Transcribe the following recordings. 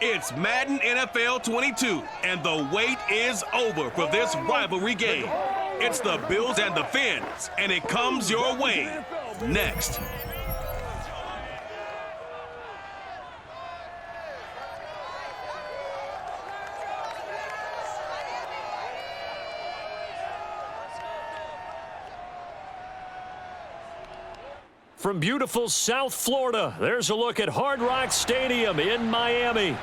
It's Madden NFL 22, and the wait is over for this rivalry game. It's the Bills and the Fins, and it comes your way next. From beautiful South Florida, there's a look at Hard Rock Stadium in Miami.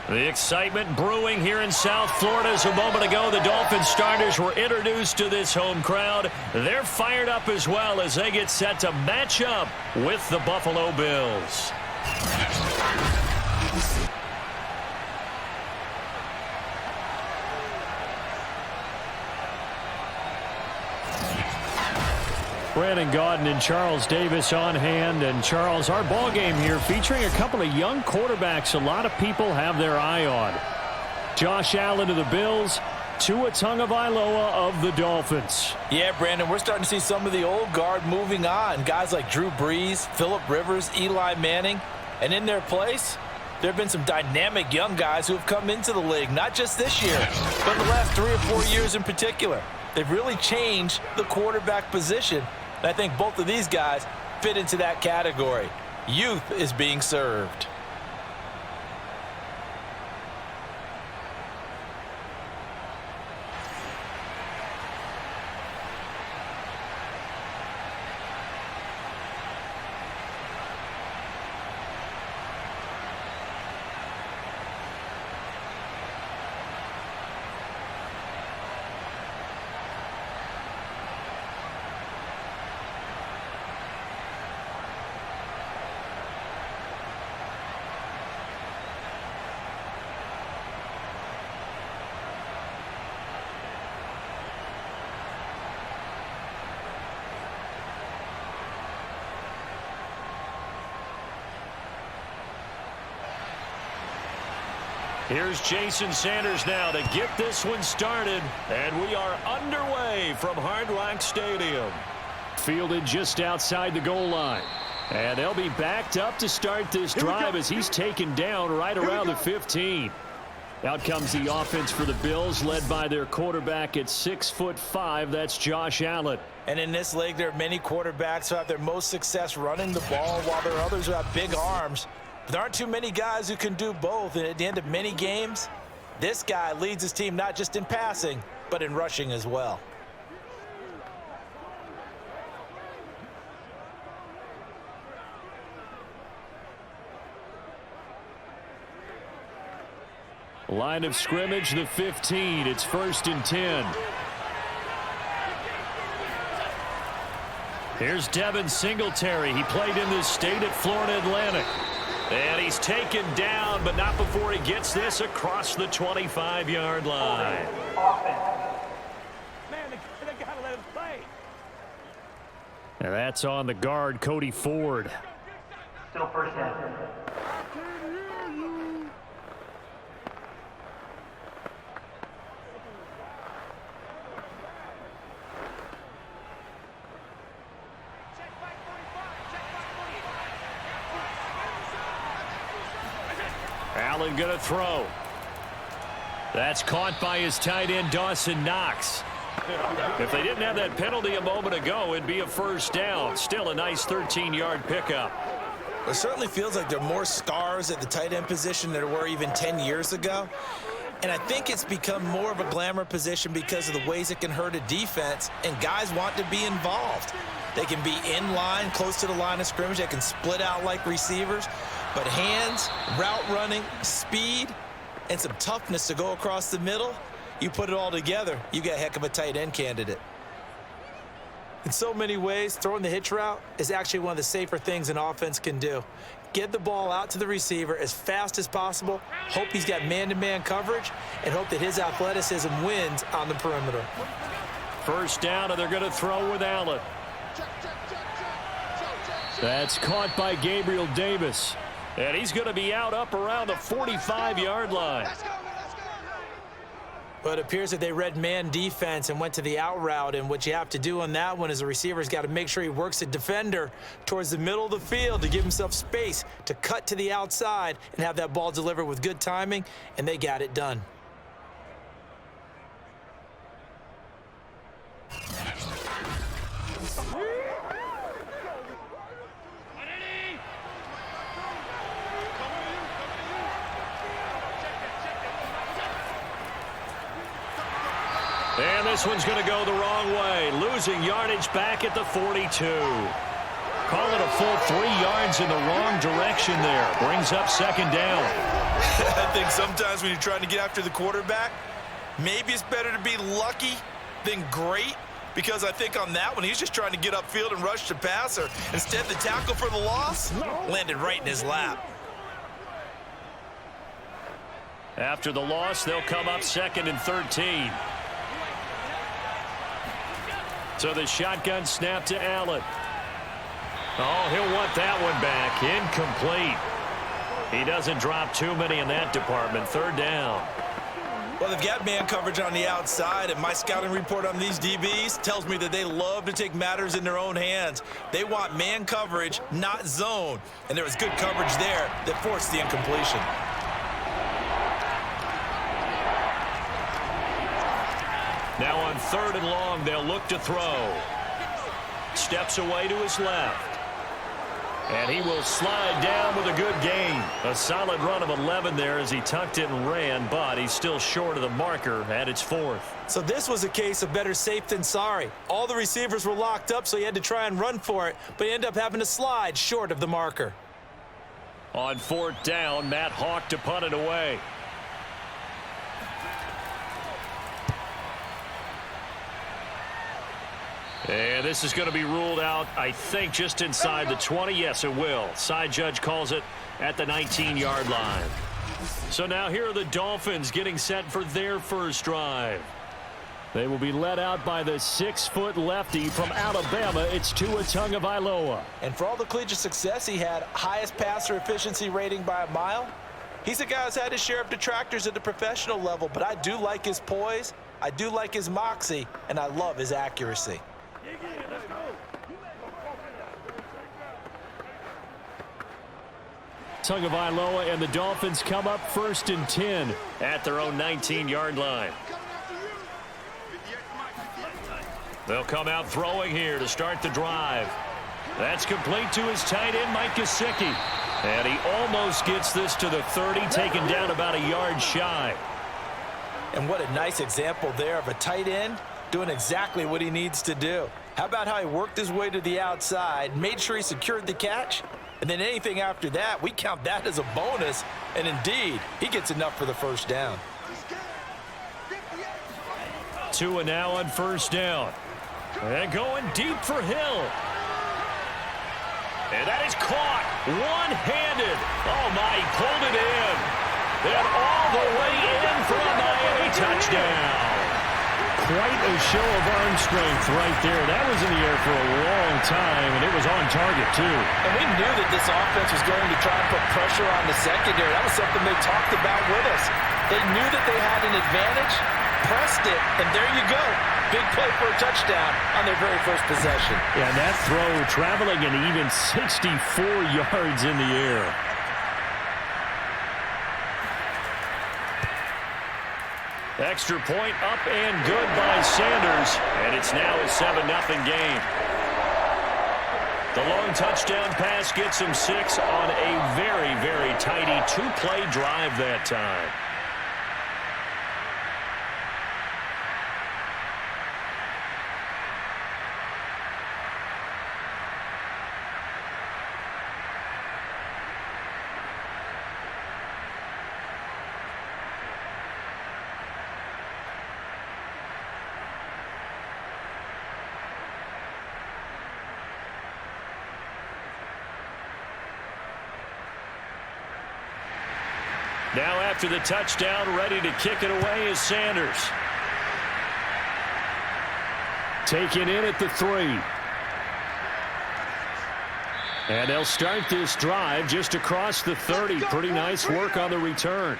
The excitement brewing here in South Florida as a moment ago the Dolphins starters were introduced to this home crowd. They're fired up as well as they get set to match up with the Buffalo Bills. Brandon Gaudin and Charles Davis on hand. And Charles, our ball game here featuring a couple of young quarterbacks a lot of people have their eye on. Josh Allen of the Bills, Tua Tagovailoa of the Dolphins. Yeah, Brandon, we're starting to see some of the old guard moving on. Guys like Drew Brees, Phillip Rivers, Eli Manning. And in their place, there have been some dynamic young guys who have come into the league, not just this year, but the last 3 or 4 years in particular. They've really changed the quarterback position. And I think both of these guys fit into that category. Youth is being served. Here's Jason Sanders now to get this one started. And we are underway from Hard Rock Stadium. Fielded just outside the goal line. And they'll be backed up to start this drive as he's taken down right around the 15. Out comes the offense for the Bills, led by their quarterback at 6'5". That's Josh Allen. And in this league, there are many quarterbacks who have their most success running the ball, while there are others who have big arms. There aren't too many guys who can do both, and at the end of many games, this guy leads his team not just in passing, but in rushing as well. Line of scrimmage, the 15. It's 1st and 10. Here's Devin Singletary. He played in this state at Florida Atlantic. And he's taken down, but not before he gets this across the 25-yard line. Man, they gotta let him play. And that's on the guard, Cody Ford. Still 1st down. Allen going to throw. That's caught by his tight end, Dawson Knox. If they didn't have that penalty a moment ago, it'd be a 1st down. Still a nice 13-yard pickup. It certainly feels like there are more stars at the tight end position than there were even 10 years ago. And I think it's become more of a glamour position because of the ways it can hurt a defense, and guys want to be involved. They can be in line, close to the line of scrimmage. They can split out like receivers. But hands, route running, speed, and some toughness to go across the middle, you put it all together, you get a heck of a tight end candidate. In so many ways, throwing the hitch route is actually one of the safer things an offense can do. Get the ball out to the receiver as fast as possible, hope he's got man-to-man coverage, and hope that his athleticism wins on the perimeter. 1st down, and they're going to throw with Allen. That's caught by Gabriel Davis. And he's going to be out up around the 45-yard line. Well, it appears that they read man defense and went to the out route, and what you have to do on that one is the receiver's got to make sure he works the defender towards the middle of the field to give himself space to cut to the outside and have that ball delivered with good timing, and they got it done. And this one's going to go the wrong way, losing yardage back at the 42. Call it a full 3 yards in the wrong direction there. Brings up second down. I think sometimes when you're trying to get after the quarterback, maybe it's better to be lucky than great, because I think on that one, he's just trying to get upfield and rush the passer. Instead, the tackle for the loss landed right in his lap. After the loss, they'll come up 2nd and 13. So the shotgun snap to Allen. Oh, he'll want that one back. Incomplete. He doesn't drop too many in that department. 3rd down. Well, they've got man coverage on the outside, and my scouting report on these DBs tells me that they love to take matters in their own hands. They want man coverage, not zone. And there was good coverage there that forced the incompletion. Now on 3rd and long, they'll look to throw. Steps away to his left. And he will slide down with a good gain. A solid run of 11 there as he tucked it and ran, but he's still short of the marker at its 4th. So this was a case of better safe than sorry. All the receivers were locked up, so he had to try and run for it, but he ended up having to slide short of the marker. On 4th down, Matt Hawk to punt it away. And this is going to be ruled out, I think, just inside the 20. Yes, it will. Side judge calls it at the 19-yard line. So now here are the Dolphins getting set for their first drive. They will be led out by the 6-foot lefty from Alabama. It's Tua Tagovailoa. And for all the collegiate success he had, highest passer efficiency rating by a mile, he's a guy who's had his share of detractors at the professional level, but I do like his poise, I do like his moxie, and I love his accuracy. Tagovailoa and the Dolphins come up 1st and 10 at their own 19-yard line. They'll come out throwing here to start the drive. That's complete to his tight end, Mike Gesicki. And he almost gets this to the 30, taken down about a yard shy. And what a nice example there of a tight end doing exactly what he needs to do. How about how he worked his way to the outside, made sure he secured the catch, and then anything after that, we count that as a bonus. And indeed, he gets enough for the first down. Tua now on 1st down. And going deep for Hill. And that is caught one-handed. Oh, my, he pulled it in. And all the way in for a Miami touchdown. Quite a show of arm strength right there. That was in the air for a long time, and it was on target, too. And we knew that this offense was going to try and put pressure on the secondary. That was something they talked about with us. They knew that they had an advantage, pressed it, and there you go. Big play for a touchdown on their very first possession. Yeah, and that throw traveling an even 64 yards in the air. Extra point up and good by Sanders, and it's now a 7-0 game. The long touchdown pass gets him 6 on a very, very tidy 2-play drive that time. Now after the touchdown, ready to kick it away is Sanders. Taken in at the 3. And they'll start this drive just across the 30. Pretty nice work on the return.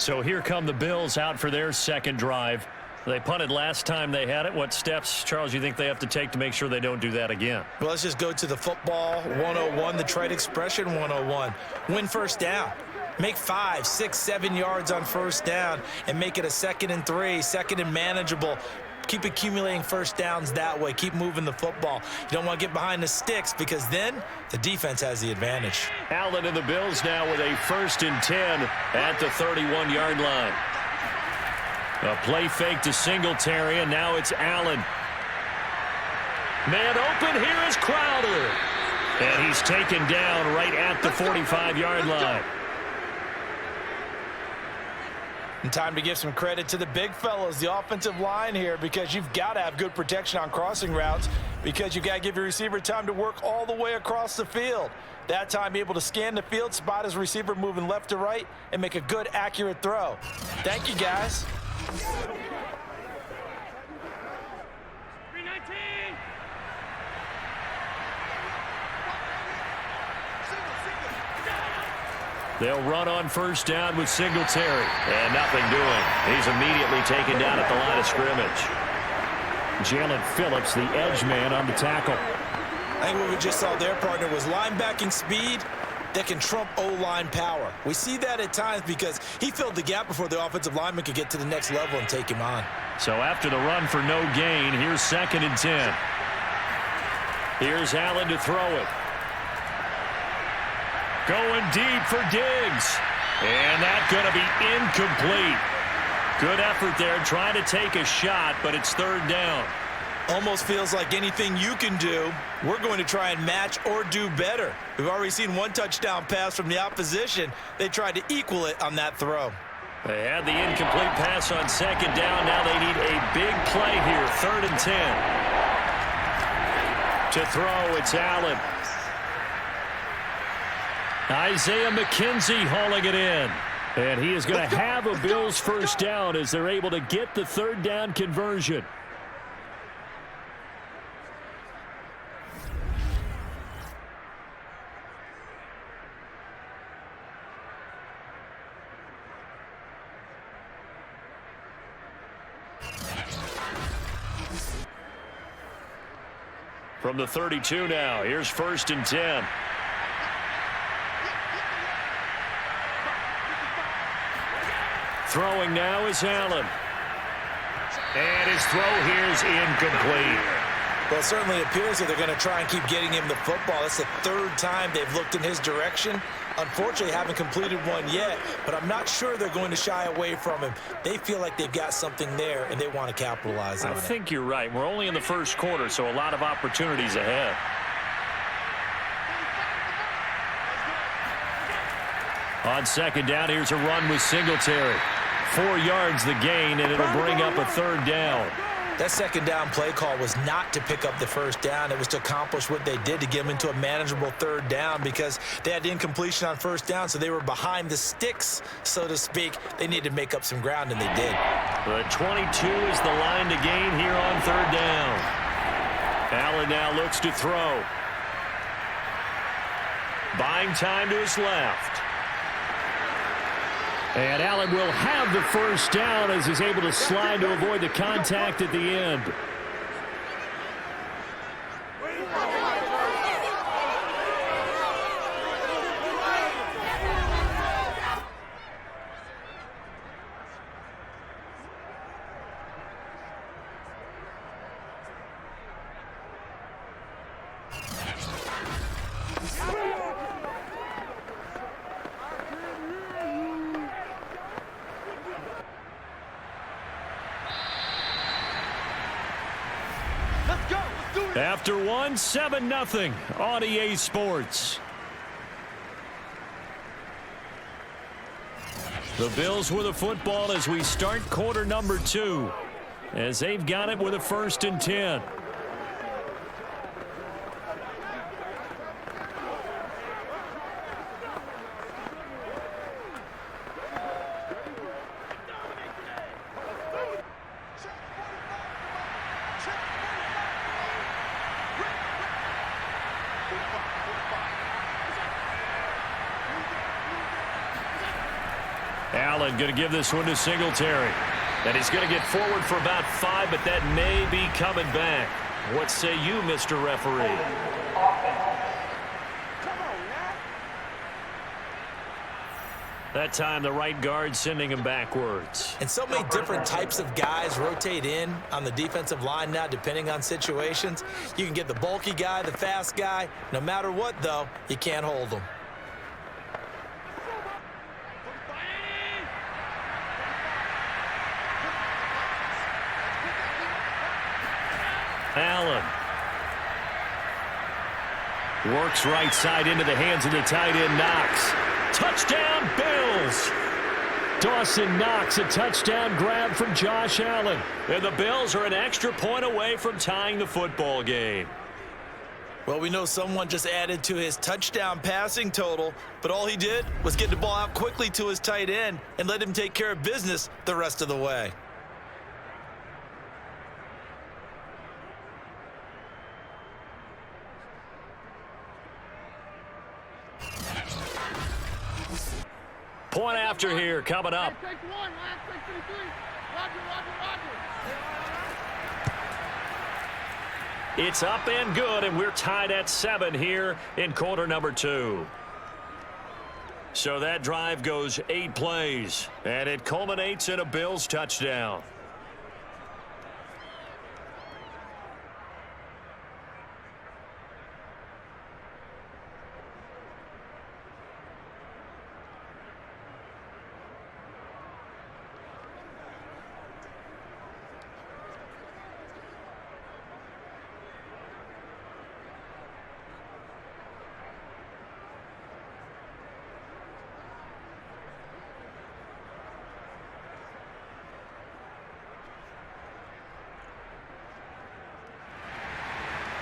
So here come the Bills out for their second drive. They punted last time they had it. What steps, Charles, you think they have to take to make sure they don't do that again? Well, let's just go to the football 101, the trade expression 101. Win first down. Make 5, 6, 7 yards on first down and make it a 2nd and 3, 2nd and manageable. Keep accumulating first downs that way. Keep moving the football. You don't want to get behind the sticks because then the defense has the advantage. Allen and the Bills now with a 1st and 10 at the 31-yard line. A play fake to Singletary, and now it's Allen. Man open, here is Crowder. And he's taken down right at the 45-yard line. And time to give some credit to the big fellas, the offensive line here, because you've got to have good protection on crossing routes because you've got to give your receiver time to work all the way across the field. That time, be able to scan the field, spot his receiver moving left to right, and make a good, accurate throw. Thank you, guys. 319. They'll run on first down with Singletary. And nothing doing. He's immediately taken down at the line of scrimmage. Jalen Phillips, the edge man, on the tackle. I think what we just saw there, partner, was linebacking speed that can trump O-line power. We see that at times because he filled the gap before the offensive lineman could get to the next level and take him on. So after the run for no gain, here's 2nd and 10. Here's Allen to throw it. Going deep for Diggs. And that's going to be incomplete. Good effort there, trying to take a shot, but it's 3rd down. Almost feels like anything you can do, we're going to try and match or do better. We've already seen one touchdown pass from the opposition. They tried to equal it on that throw. They had the incomplete pass on 2nd down. Now they need a big play here, 3rd and 10. To throw, it's Allen. Isaiah McKenzie hauling it in. And he is going to have a Bills first down as they're able to get the 3rd down conversion. From the 32 now, here's 1st and 10. Throwing now is Allen. And his throw here is incomplete. Well, it certainly appears that they're going to try and keep getting him the football. That's the 3rd time they've looked in his direction. Unfortunately, haven't completed one yet, but I'm not sure they're going to shy away from him. They feel like they've got something there, and they want to capitalize on it. I think you're right. We're only in the 1st quarter, so a lot of opportunities ahead. On 2nd down, here's a run with Singletary. 4 yards the gain, and it'll bring up a 3rd down. That 2nd down play call was not to pick up the 1st down. It was to accomplish what they did to get them into a manageable 3rd down because they had incompletion on 1st down, so they were behind the sticks, so to speak. They needed to make up some ground, and they did. The 22 is the line to gain here on 3rd down. Allen now looks to throw. Buying time to his left. And Allen will have the first down as he's able to slide to avoid the contact at the end. After one, 7-0 on EA Sports. The Bills with the football as we start quarter number 2, as they've got it with a 1st and 10. Allen going to give this one to Singletary. And he's going to get forward for about 5, but that may be coming back. What say you, Mr. Referee? That time, the right guard sending him backwards. And so many different types of guys rotate in on the defensive line now, depending on situations. You can get the bulky guy, the fast guy. No matter what, though, you can't hold them. Allen works right side into the hands of the tight end, Knox. Touchdown, Bills! Dawson Knox, a touchdown grab from Josh Allen. And the Bills are an extra point away from tying the football game. Well, we know someone just added to his touchdown passing total, but all he did was get the ball out quickly to his tight end and let him take care of business the rest of the way. Point after here coming up. It's up and good, and we're tied at 7 here in quarter number 2. So that drive goes 8 plays, and it culminates in a Bills touchdown.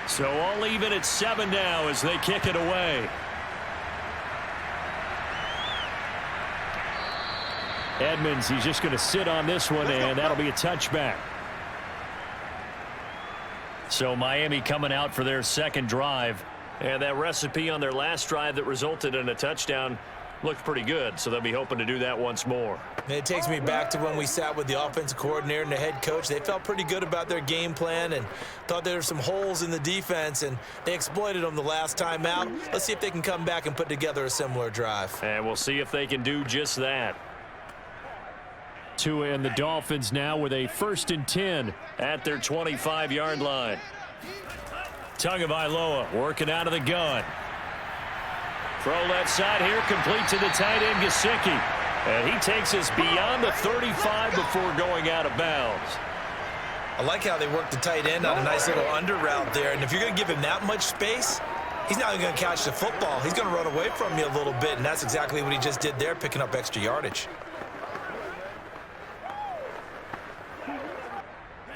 So all even at 7 now as they kick it away. Edmonds, he's just going to sit on this one, and that'll be a touchback. So Miami coming out for their second drive. And that recipe on their last drive that resulted in a touchdown looked pretty good, so they'll be hoping to do that once more. And it takes me back to when we sat with the offensive coordinator and the head coach. They felt pretty good about their game plan and thought there were some holes in the defense, and they exploited them the last time out. Let's see if they can come back and put together a similar drive. And we'll see if they can do just that. Tua and the Dolphins now with a 1st and 10 at their 25-yard line. Tagovailoa working out of the gun. Throw left side here, complete to the tight end, Gesicki. And he takes us beyond the 35 before going out of bounds. I like how they work the tight end on a nice little under route there. And if you're going to give him that much space, he's not even going to catch the football. He's going to run away from you a little bit, and that's exactly what he just did there, picking up extra yardage.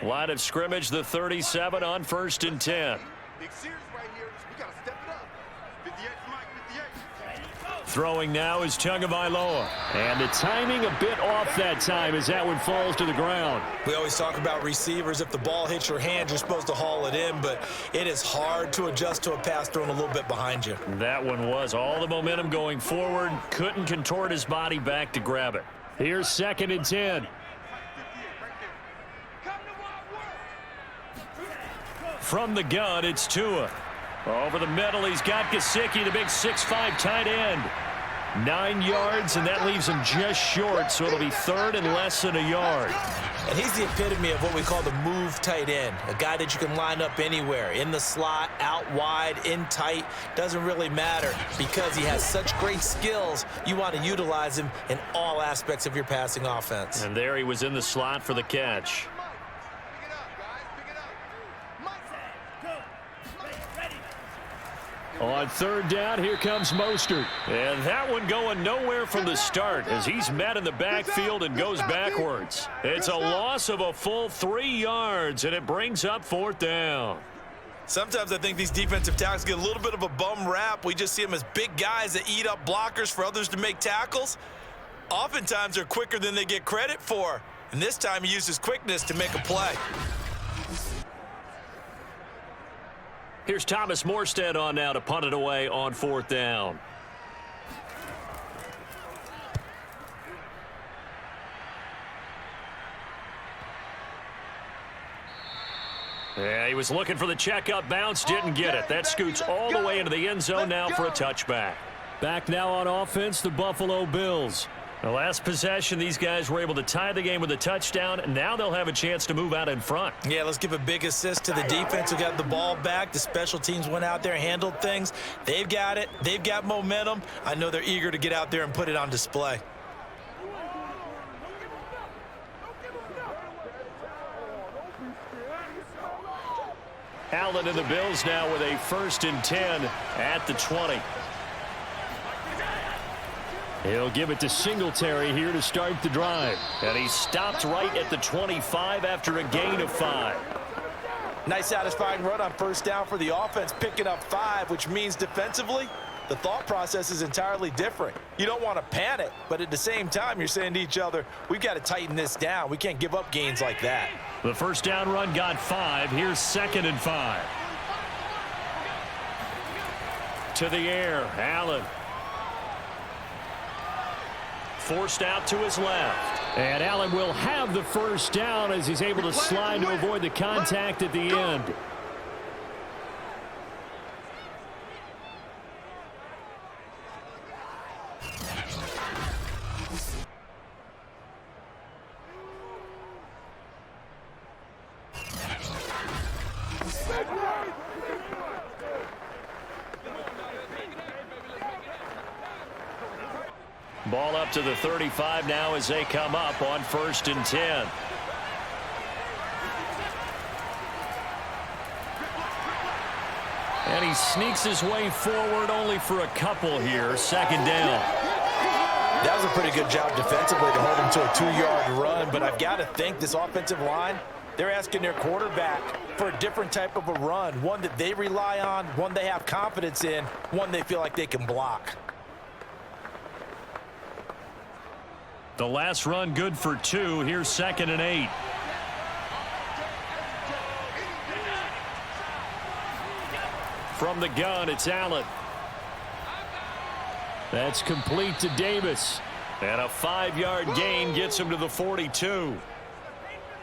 Line of scrimmage, the 37 on 1st and 10. Big series right here. We got to step it up. 58, Mike, 58. Throwing now is Tagovailoa. And the timing a bit off that time as that one falls to the ground. We always talk about receivers. If the ball hits your hand, you're supposed to haul it in, but it is hard to adjust to a pass thrown a little bit behind you. That one was all the momentum going forward. Couldn't contort his body back to grab it. Here's 2nd and 10. From the gun, it's Tua. Over the middle, he's got Gesicki, the big 6'5" tight end. 9 yards, and that leaves him just short, so it'll be 3rd and less than a yard. And he's the epitome of what we call the move tight end, a guy that you can line up anywhere, in the slot, out wide, in tight, doesn't really matter because he has such great skills. You want to utilize him in all aspects of your passing offense. And there he was in the slot for the catch. On 3rd down, here comes Mostert. And that one going nowhere from the start as he's met in the backfield and goes backwards. It's a loss of a full 3 yards, and it brings up 4th down. Sometimes I think these defensive tackles get a little bit of a bum rap. We just see them as big guys that eat up blockers for others to make tackles. Oftentimes they're quicker than they get credit for. And this time he used his quickness to make a play. Here's Thomas Morstead on now to punt it away on 4th down. Yeah, he was looking for the checkup bounce, didn't get it. That scoots all the way into the end zone now for a touchback. Back now on offense, the Buffalo Bills. The last possession, these guys were able to tie the game with a touchdown, and now they'll have a chance to move out in front. Yeah, let's give a big assist to the defense who got the ball back. The special teams went out there, handled things. They've got it. They've got momentum. I know they're eager to get out there and put it on display. Allen and the Bills now with a 1st and 10 at the 20. He'll give it to Singletary here to start the drive. And he stopped right at the 25 after a gain of 5. Nice satisfying run on 1st down for the offense, picking up 5, which means defensively, the thought process is entirely different. You don't want to panic, but at the same time, you're saying to each other, we've got to tighten this down. We can't give up gains like that. The 1st down run got 5. Here's 2nd and 5. To the air, Allen. Forced out to his left. And Allen will have the 1st down as he's able to slide to avoid the contact at the end. Ball up to the 35 now as they come up on 1st and 10. And he sneaks his way forward only for a couple here. 2nd down. That was a pretty good job defensively to hold him to a 2-yard run, but I've got to think this offensive line, they're asking their quarterback for a different type of a run, one that they rely on, one they have confidence in, one they feel like they can block. The last run good for 2. Here's 2nd and 8. From the gun, it's Allen. That's complete to Davis. And a 5-yard gain gets him to the 42.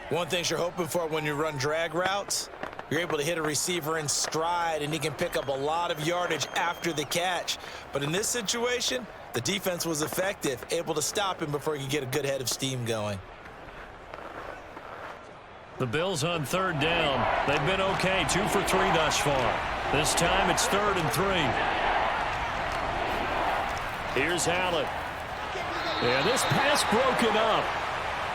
One thing you're hoping for when you run drag routes, you're able to hit a receiver in stride, and he can pick up a lot of yardage after the catch. But in this situation, the defense was effective, able to stop him before he could get a good head of steam going. The Bills on 3rd down. They've been okay, 2 for 3 thus far. This time it's 3rd and 3. Here's Allen. And this pass broken up.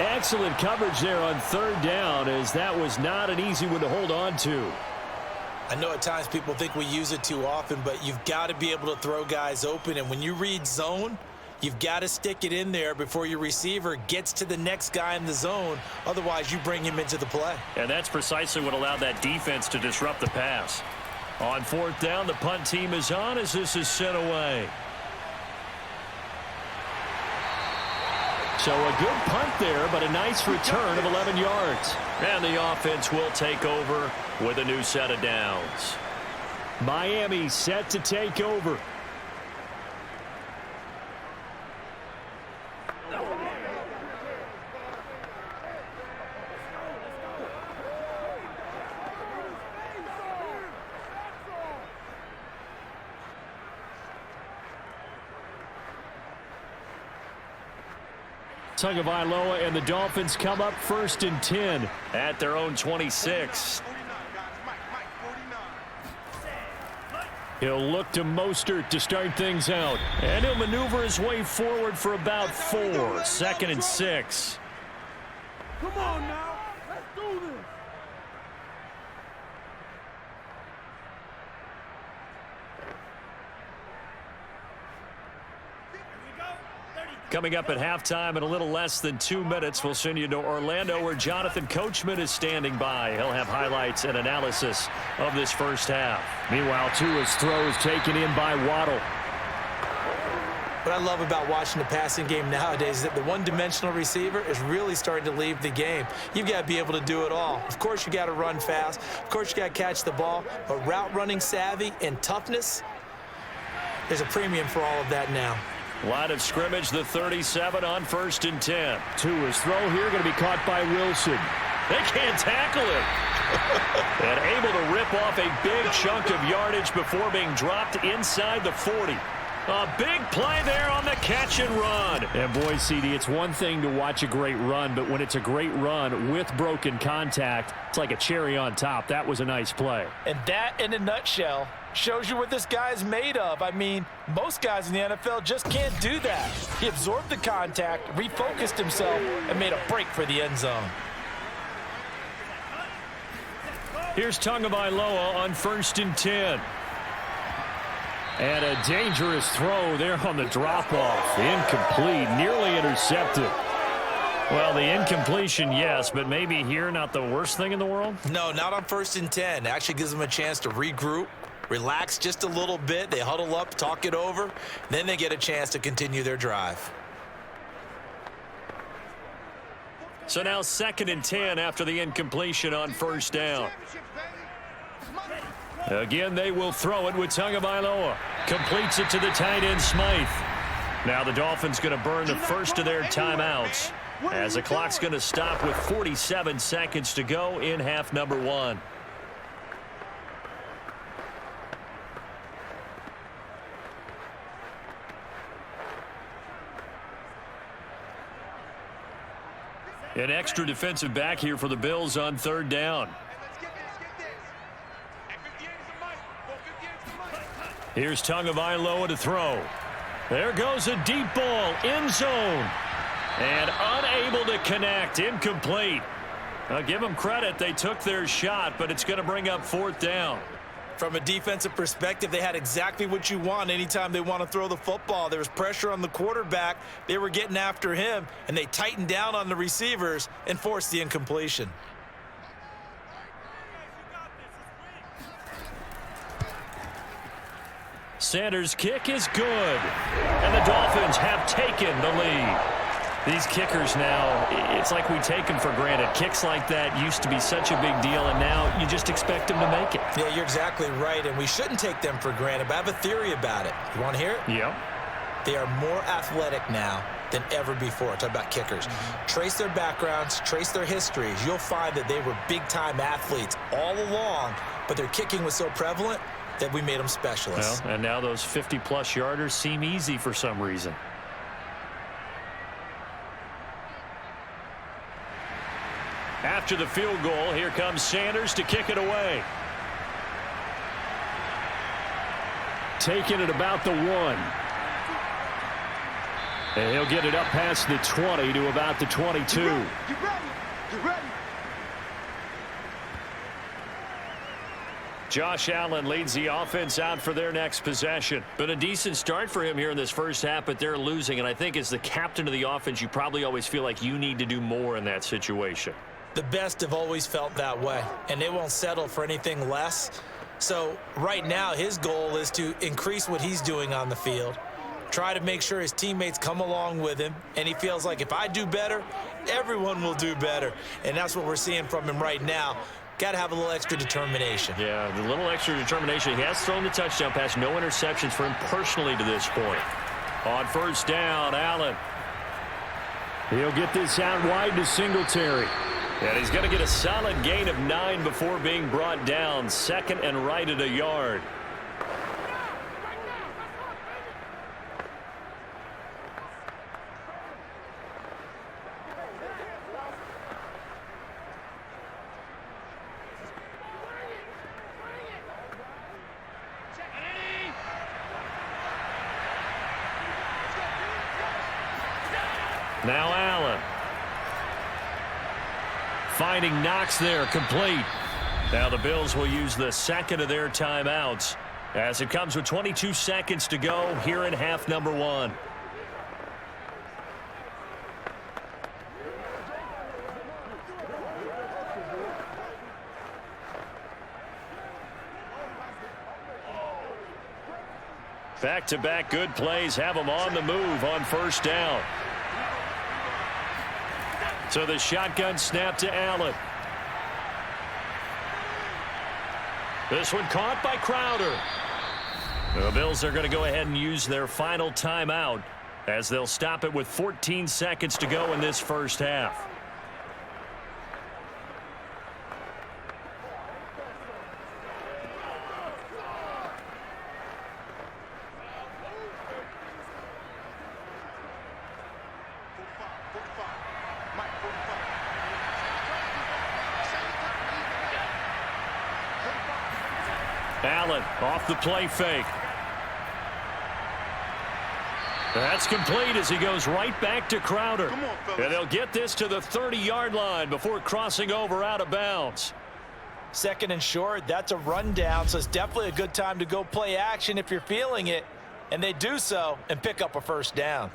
Excellent coverage there on 3rd down, as that was not an easy one to hold on to. I know at times people think we use it too often, but you've got to be able to throw guys open. And when you read zone, you've got to stick it in there before your receiver gets to the next guy in the zone. Otherwise, you bring him into the play. And that's precisely what allowed that defense to disrupt the pass. On 4th down, the punt team is on as this is sent away. So a good punt there, but a nice return of 11 yards. And the offense will take over with a new set of downs. Miami set to take over. Tagovailoa and the Dolphins come up 1st and 10 at their own 26. He'll look to Mostert to start things out. And he'll maneuver his way forward for about 4. 2nd and 6. Come on now. Let's do this. Coming up at halftime in a little less than 2 minutes, we'll send you to Orlando where Jonathan Coachman is standing by. He'll have highlights and analysis of this 1st half. Meanwhile, Tua's throw is taken in by Waddle. What I love about watching the passing game nowadays is that the one-dimensional receiver is really starting to leave the game. You've got to be able to do it all. Of course, you got to run fast. Of course, you got to catch the ball. But route running savvy and toughness, there's a premium for all of that now. Line of scrimmage, the 37 on 1st and 10. Tua's throw here going to be caught by Wilson. They can't tackle him. And able to rip off a big chunk of yardage before being dropped inside the 40. A big play there on the catch and run. And boy, CD, it's one thing to watch a great run, but when it's a great run with broken contact, it's like a cherry on top. That was a nice play. And that, in a nutshell, shows you what this guy is made of. I mean, most guys in the NFL just can't do that. He absorbed the contact, refocused himself, and made a break for the end zone. Here's Tagovailoa on 1st and 10. And a dangerous throw there on the drop-off. Incomplete, nearly intercepted. Well, the incompletion, yes, but maybe here not the worst thing in the world? No, not on 1st and 10. It actually gives them a chance to regroup, relax just a little bit. They huddle up, talk it over. Then they get a chance to continue their drive. So now 2nd and 10 after the incompletion on 1st down. Again, they will throw it with Tagovailoa. Completes it to the tight end, Smythe. Now the Dolphins going to burn the first of their timeouts as the clock's going to stop with 47 seconds to go in half number 1. An extra defensive back here for the Bills on 3rd down. Here's Tagovailoa to throw. There goes a deep ball, end zone. And unable to connect, incomplete. I'll give them credit, they took their shot, but it's going to bring up 4th down. From a defensive perspective, they had exactly what you want anytime they want to throw the football. There was pressure on the quarterback. They were getting after him, and they tightened down on the receivers and forced the incompletion. Sanders' kick is good. And the Dolphins have taken the lead. These kickers now, it's like we take them for granted. Kicks like that used to be such a big deal, and now you just expect them to make it. Yeah, you're exactly right, and we shouldn't take them for granted, but I have a theory about it. You want to hear it? Yep. They are more athletic now than ever before. Talk about kickers. Trace their backgrounds, trace their histories. You'll find that they were big-time athletes all along, but their kicking was so prevalent that we made them specialists. Well, and now those 50-plus yarders seem easy for some reason. After the field goal, here comes Sanders to kick it away. Taking it about the 1. And he'll get it up past the 20 to about the 22. You ready? You ready? Josh Allen leads the offense out for their next possession. Been a decent start for him here in this first half, but they're losing. And I think as the captain of the offense, you probably always feel like you need to do more in that situation. The best have always felt that way, and they won't settle for anything less. So right now, his goal is to increase what he's doing on the field, try to make sure his teammates come along with him, and he feels like if I do better, everyone will do better. And that's what we're seeing from him right now. Got to have a little extra determination. Yeah, the little extra determination. He has thrown the touchdown pass. No interceptions for him personally to this point. On 1st down, Allen. He'll get this out wide to Singletary. And he's going to get a solid gain of 9 before being brought down. 2nd and right at a yard. Now Allen. Finding Knox there, complete. Now the Bills will use the 2nd of their timeouts as it comes with 22 seconds to go here in half number 1. Back-to-back good plays have them on the move on 1st down. So the shotgun snap to Allen. This one caught by Crowder. The Bills are going to go ahead and use their final timeout as they'll stop it with 14 seconds to go in this first half. Allen off the play fake. That's complete as he goes right back to Crowder. Come on, fellas. And they'll get this to the 30-yard line before crossing over out of bounds. Second and short, that's a rundown, so it's definitely a good time to go play action if you're feeling it. And they do so and pick up a first down.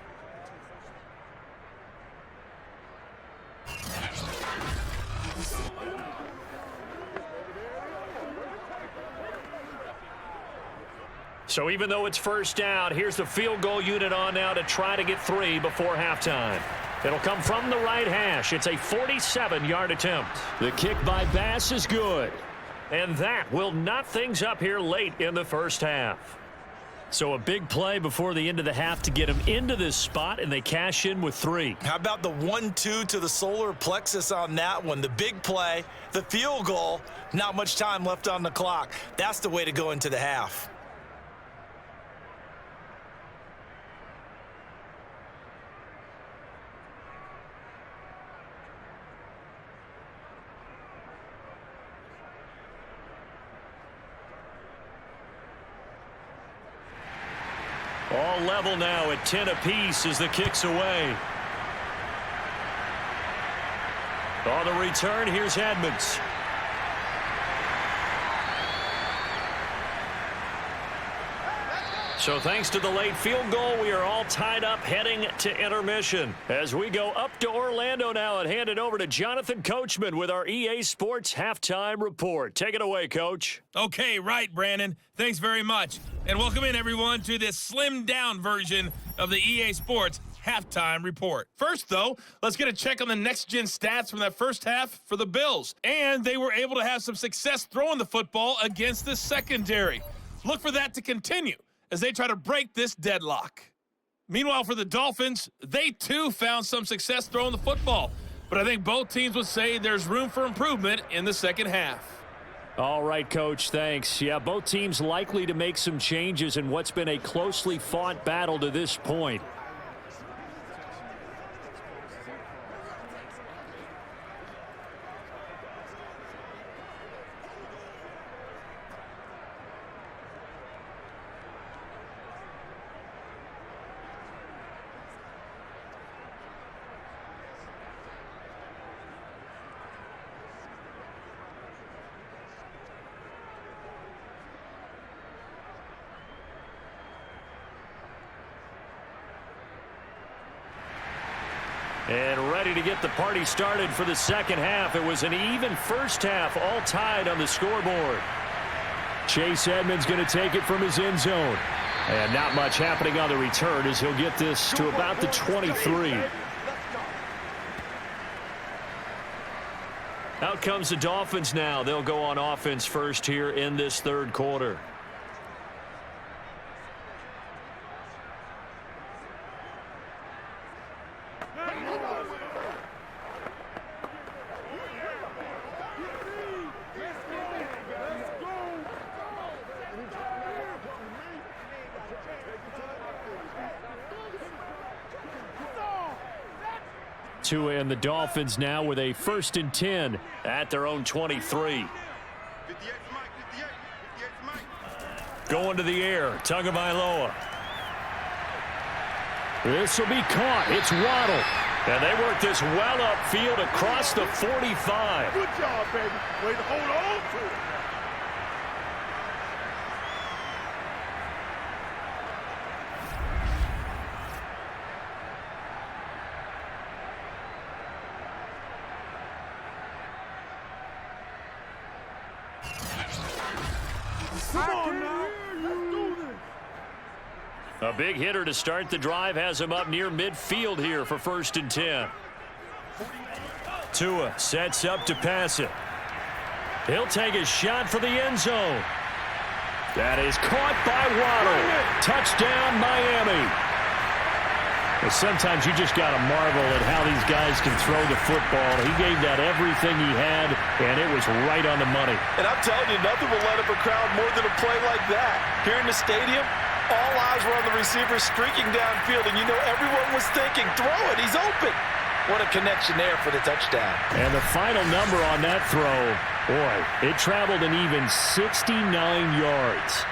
So even though it's first down, here's the field goal unit on now to try to get 3 before halftime. It'll come from the right hash. It's a 47-yard attempt. The kick by Bass is good. And that will knot things up here late in the first half. So a big play before the end of the half to get them into this spot, and they cash in with 3. How about the 1-2 to the solar plexus on that one? The big play, the field goal, not much time left on the clock. That's the way to go into the half. All level now at 10 apiece as the kick's away. On the return, here's Edmonds. So thanks to the late field goal, we are all tied up heading to intermission. As we go up to Orlando now and hand it over to Jonathan Coachman with our EA Sports Halftime Report. Take it away, Coach. Okay, right, Brandon. Thanks very much. And welcome in, everyone, to this slimmed-down version of the EA Sports Halftime Report. First, though, let's get a check on the next-gen stats from that first half for the Bills. And they were able to have some success throwing the football against the secondary. Look for that to continue as they try to break this deadlock. Meanwhile, for the Dolphins, they too found some success throwing the football. But I think both teams would say there's room for improvement in the second half. All right, Coach, thanks. Yeah, both teams likely to make some changes in what's been a closely fought battle to this point. And ready to get the party started for the second half. It was an even first half, all tied on the scoreboard. Chase Edmonds going to take it from his end zone. And not much happening on the return as he'll get this to about the 23. Out comes the Dolphins now. They'll go on offense first here in this third quarter. Tua and the Dolphins now with a 1st and 10 at their own 23. 58's Mike, 58's Mike. Going to the air, Tagovailoa. This will be caught. It's Waddle. And they work this well upfield across the 45. Good job, baby. Way to hold on to it. Come on now. Let's do this. A big hitter to start the drive has him up near midfield here for 1st and 10. Tua sets up to pass it. He'll take a shot for the end zone. That is caught by Waddle. Touchdown, Miami. Well, sometimes you just got to marvel at how these guys can throw the football. He gave that everything he had, and it was right on the money. And I'm telling you, nothing will light up a crowd more than a play like that. Here in the stadium, all eyes were on the receiver streaking downfield, and you know everyone was thinking, throw it, he's open. What a connection there for the touchdown. And the final number on that throw Boy, it traveled an even 69 yards.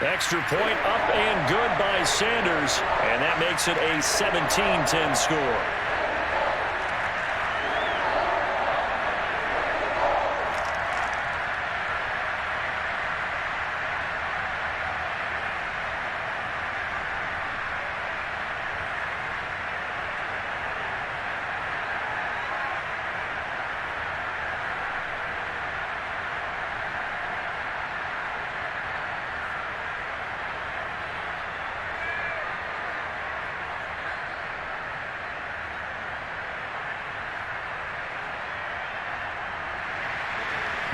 Extra point up and good by Sanders, and that makes it a 17-10 score.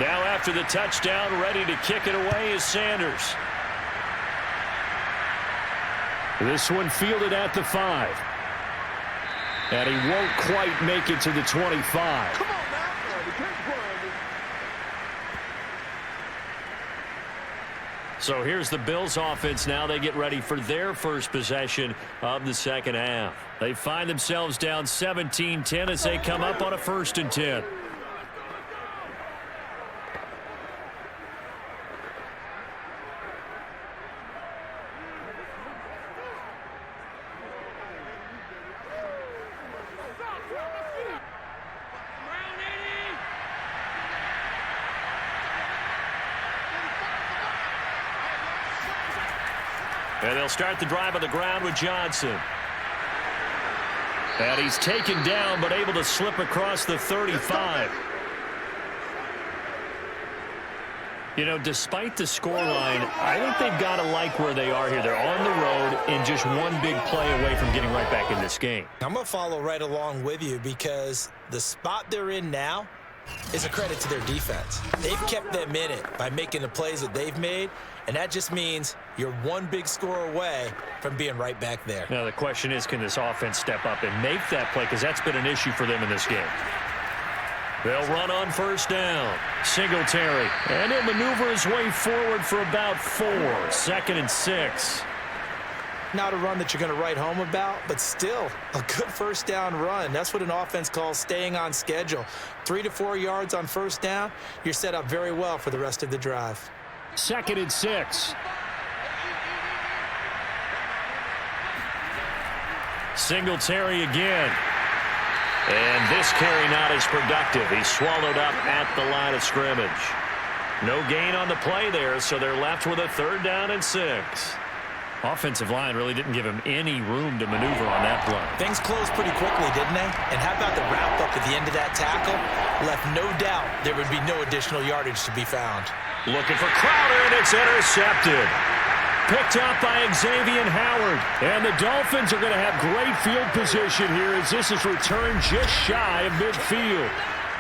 Now after the touchdown, ready to kick it away is Sanders. This one fielded at the 5. And he won't quite make it to the 25. Come on now. We can't grind it. So here's the Bills offense now. They get ready for their first possession of the second half. They find themselves down 17-10 as they come up on a 1st and 10. And they'll start the drive on the ground with Johnson. And he's taken down, but able to slip across the 35. You know, despite the scoreline, I think they've got to like where they are here. They're on the road and just one big play away from getting right back in this game. I'm going to follow right along with you because the spot they're in now is a credit to their defense. They've kept them in it by making the plays that they've made, and that just means you're one big score away from being right back there. Now the question is, can this offense step up and make that play? Because that's been an issue for them in this game. They'll run on 1st down. Singletary. And he'll maneuver his way forward for about 4. 2nd and 6. Not a run that you're going to write home about, but still a good 1st down run. That's what an offense calls staying on schedule. 3 to 4 yards on 1st down, you're set up very well for the rest of the drive. 2nd and 6. Singletary again. And this carry not as productive. He's swallowed up at the line of scrimmage. No gain on the play there, so they're left with a 3rd down and 6. Offensive line really didn't give him any room to maneuver on that play. Things closed pretty quickly, didn't they? And how about the wrap-up at the end of that tackle? Left no doubt there would be no additional yardage to be found. Looking for Crowder, and it's intercepted. Picked up by Xavier Howard. And the Dolphins are going to have great field position here as this is returned just shy of midfield.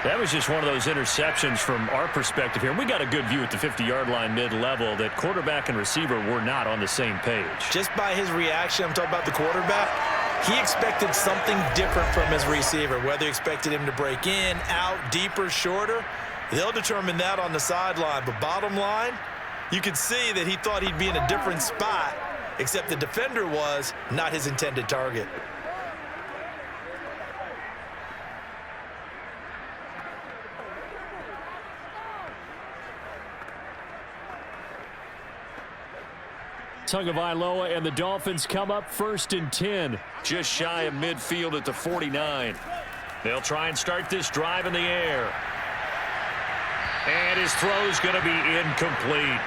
That was just one of those interceptions from our perspective here. We got a good view at the 50-yard line mid-level that quarterback and receiver were not on the same page. Just by his reaction, I'm talking about the quarterback, he expected something different from his receiver. Whether he expected him to break in, out, deeper, shorter, they'll determine that on the sideline. But bottom line, you could see that he thought he'd be in a different spot, except the defender was not his intended target. Tagovailoa and the Dolphins come up 1st and 10. Just shy of midfield at the 49. They'll try and start this drive in the air. And his throw's going to be incomplete.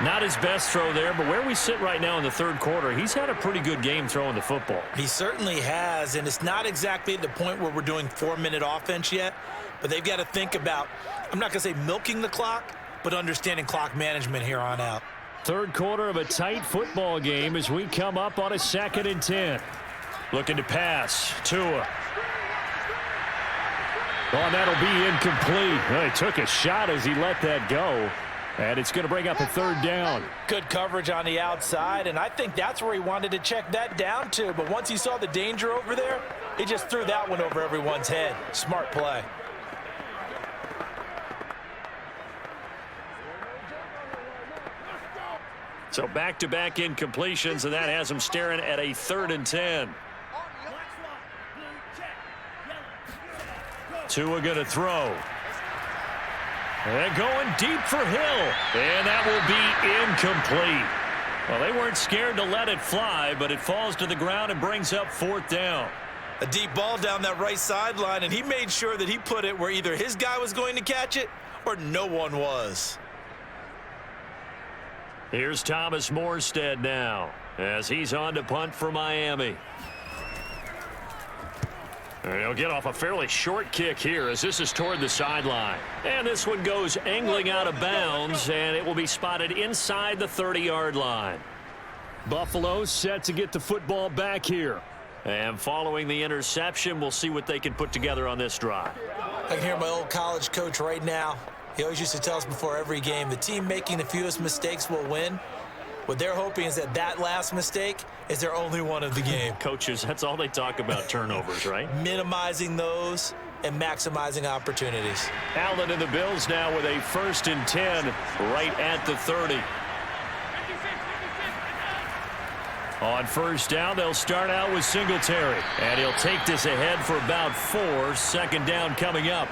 Not his best throw there, but where we sit right now in the 3rd quarter, he's had a pretty good game throwing the football. He certainly has, and it's not exactly at the point where we're doing 4-minute offense yet, but they've got to think about, I'm not going to say milking the clock, but understanding clock management here on out. 3rd quarter of a tight football game as we come up on a 2nd and 10. Looking to pass. Tua. Oh, that'll be incomplete. Well, he took a shot as he let that go. And it's going to bring up a 3rd down. Good coverage on the outside, and I think that's where he wanted to check that down to. But once he saw the danger over there, he just threw that one over everyone's head. Smart play. So back-to-back incompletions, and that has him staring at a 3rd and 10. Tua going to throw. And going deep for Hill. And that will be incomplete. Well, they weren't scared to let it fly, but it falls to the ground and brings up 4th down. A deep ball down that right sideline, and he made sure that he put it where either his guy was going to catch it or no one was. Here's Thomas Morstead now as he's on to punt for Miami. And he'll get off a fairly short kick here as this is toward the sideline. And this one goes angling out of bounds, and it will be spotted inside the 30-yard line. Buffalo set to get the football back here. And following the interception, we'll see what they can put together on this drive. I can hear my old college coach right now. He always used to tell us before every game, the team making the fewest mistakes will win. What they're hoping is that that last mistake is their only one of the game. Coaches, that's all they talk about, turnovers, right? Minimizing those and maximizing opportunities. Allen and the Bills now with a 1st and 10 right at the 30. On 1st down, they'll start out with Singletary. And he'll take this ahead for about 4. 2nd down coming up.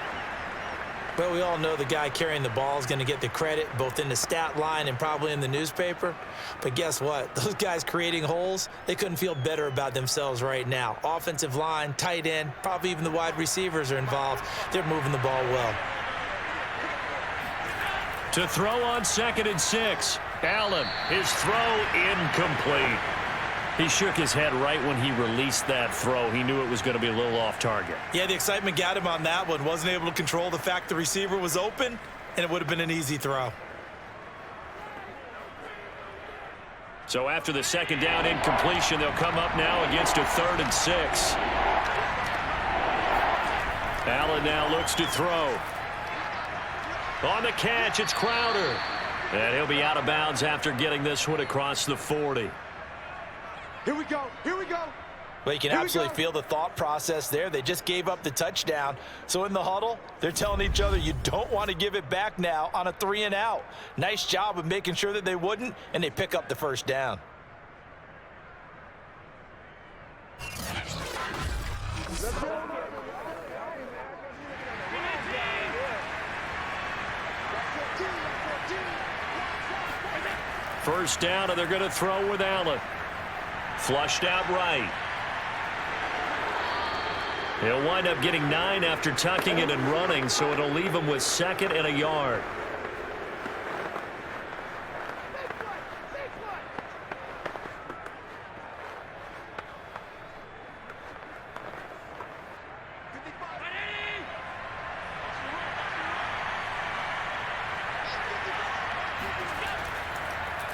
Well, we all know the guy carrying the ball is going to get the credit, both in the stat line and probably in the newspaper. But guess what? Those guys creating holes, they couldn't feel better about themselves right now. Offensive line, tight end, probably even the wide receivers are involved. They're moving the ball well. To throw on 2nd and 6. Allen, his throw incomplete. He shook his head right when he released that throw. He knew it was going to be a little off target. Yeah, the excitement got him on that one. Wasn't able to control the fact the receiver was open, and it would have been an easy throw. So after the 2nd down incompletion, they'll come up now against a 3rd and 6. Allen now looks to throw. On the catch, it's Crowder. And he'll be out of bounds after getting this one across the 40. Here we go. Here we go. Well, you can absolutely feel the thought process there. They just gave up the touchdown. So in the huddle, they're telling each other, you don't want to give it back now on a 3 and out. Nice job of making sure that they wouldn't, and they pick up the 1st down. First down, and they're going to throw with Allen. Flushed out right. He'll wind up getting 9 after tucking it and running, so it'll leave him with 2nd and a yard.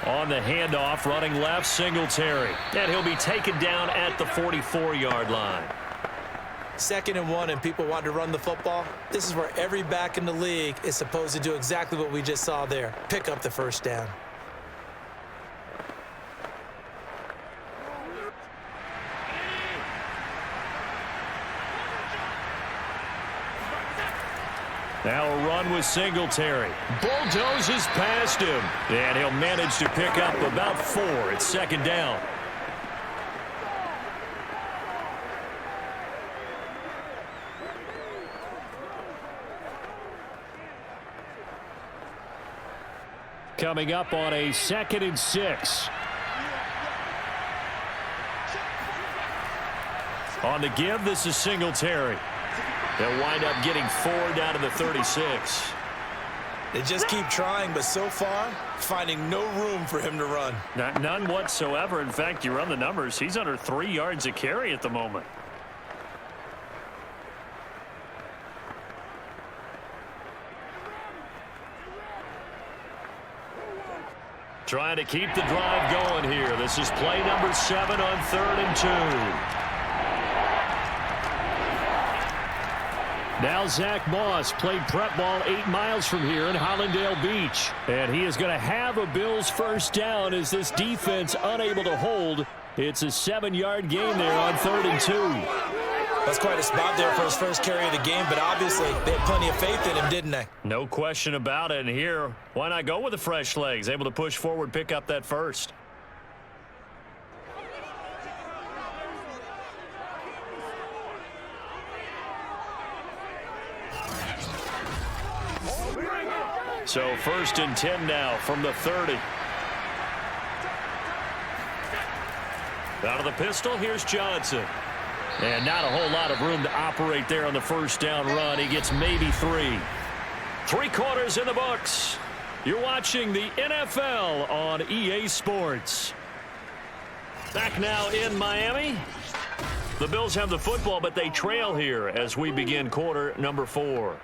On the handoff, running left, Singletary. And he'll be taken down at the 44-yard line. 2nd and 1, and people want to run the football. This is where every back in the league is supposed to do exactly what we just saw there. Pick up the 1st down. Now a run with Singletary. Bulldozes past him. And he'll manage to pick up about 4 at 2nd down. Coming up on a 2nd and 6. On the give, this is Singletary. They'll wind up getting 4 down to the 36. They just keep trying, but so far, finding no room for him to run. None whatsoever. In fact, you run the numbers, he's under 3 yards a carry at the moment. Trying to keep the drive going here. This is play number 7 on 3rd and 2. Now Zach Moss played prep ball 8 miles from here in Hollandale Beach. And he is going to have a Bills 1st down as this defense unable to hold. It's a 7-yard gain there on 3rd and 2. That's quite a spot there for his first carry of the game, but obviously they had plenty of faith in him, didn't they? No question about it. And here, why not go with the fresh legs? Able to push forward, pick up that 1st. So 1st and 10 now from the 30. Out of the pistol, here's Johnson. And not a whole lot of room to operate there on the first down run. He gets maybe 3. 3 quarters in the books. You're watching the NFL on EA Sports. Back now in Miami. The Bills have the football, but they trail here as we begin quarter number 4.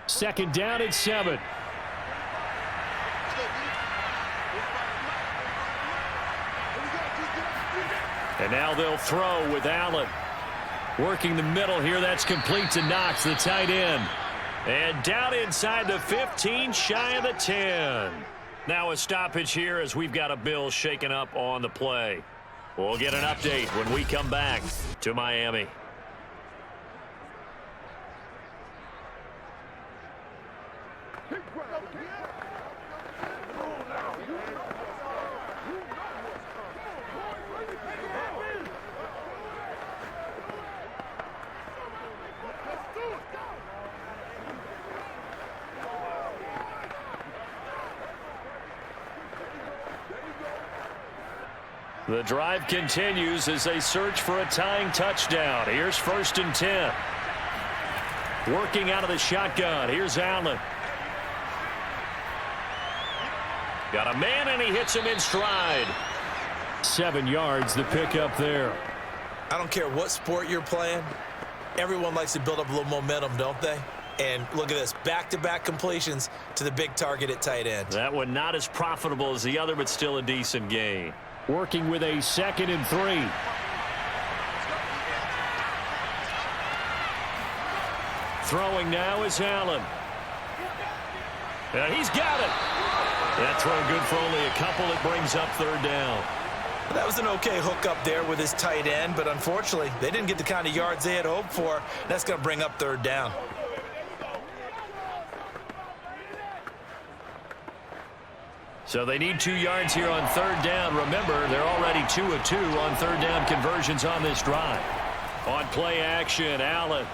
Second down and 7. And now they'll throw with Allen. Working the middle here. That's complete to Knox, the tight end. And down inside the 15, shy of the 10. Now a stoppage here as we've got a Bills shaken up on the play. We'll get an update when we come back to Miami. The drive continues as they search for a tying touchdown. Here's 1st and 10. Working out of the shotgun. Here's Allen. Got a man, and he hits him in stride. 7 yards, the pickup there. I don't care what sport you're playing. Everyone likes to build up a little momentum, don't they? And look at this, back-to-back completions to the big target at tight end. That one not as profitable as the other, but still a decent gain. Working with a 2nd and 3. Throwing now is Allen. And he's got it. That throw good for only a couple. It brings up 3rd down. That was an okay hook up there with his tight end, but unfortunately, they didn't get the kind of yards they had hoped for. That's going to bring up 3rd down. So they need 2 yards here on 3rd down. Remember, they're already 2 of 2 on 3rd down conversions on this drive. On play action, Allen.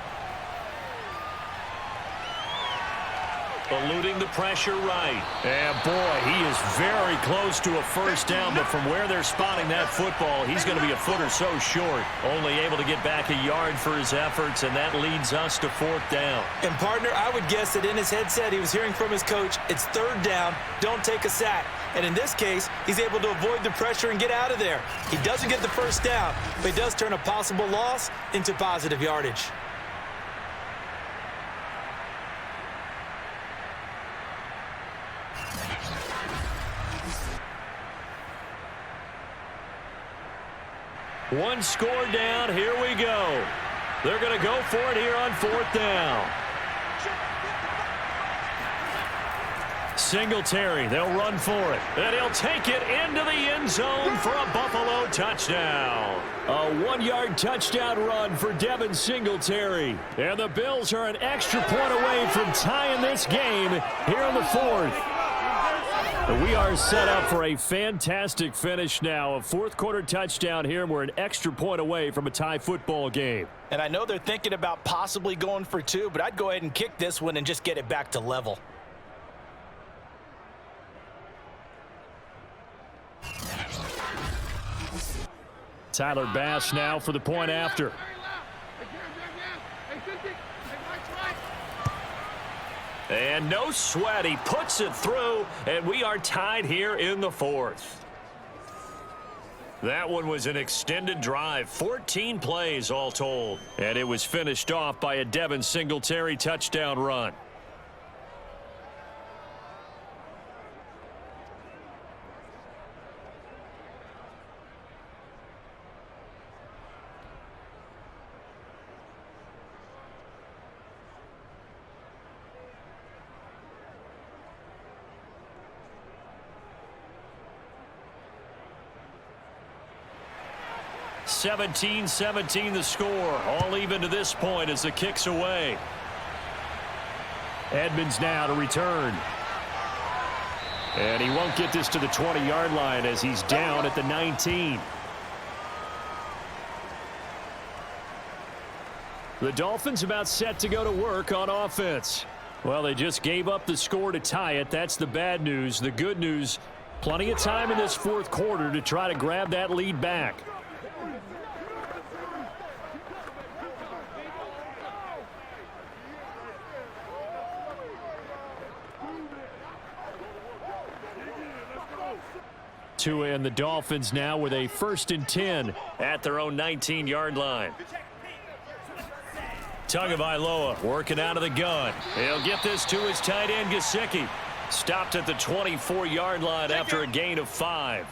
Eluding the pressure right. And boy, he is very close to a 1st down, but from where they're spotting that football, he's going to be a foot or so short. Only able to get back a yard for his efforts, and that leads us to 4th down. And partner, I would guess that in his headset he was hearing from his coach, it's 3rd down, don't take a sack. And in this case, he's able to avoid the pressure and get out of there. He doesn't get the 1st down, but he does turn a possible loss into positive yardage. One score down. Here we go. They're going to go for it here on 4th down. Singletary, they'll run for it. And he'll take it into the end zone for a Buffalo touchdown. A 1-yard touchdown run for Devin Singletary. And the Bills are an extra point away from tying this game here in the 4th. We are set up for a fantastic finish now. A 4th quarter touchdown here, and we're an extra point away from a tie football game. And I know they're thinking about possibly going for 2, but I'd go ahead and kick this one and just get it back to level. Tyler Bass now for the point after. And no sweat. He puts it through, and we are tied here in the 4th. That one was an extended drive, 14 plays all told. And it was finished off by a Devin Singletary touchdown run. (17-17) the score. All even to this point as the kick's away. Edmonds now to return. And he won't get this to the 20-yard line as he's down at the 19. The Dolphins about set to go to work on offense. Well, they just gave up the score to tie it. That's the bad news. The good news, plenty of time in this fourth quarter to try to grab that lead back. Tua and the Dolphins now with a 1st and 10 at their own 19-yard line. Tagovailoa working out of the gun. He'll get this to his tight end, Gesicki. Stopped at the 24-yard line after a gain of 5.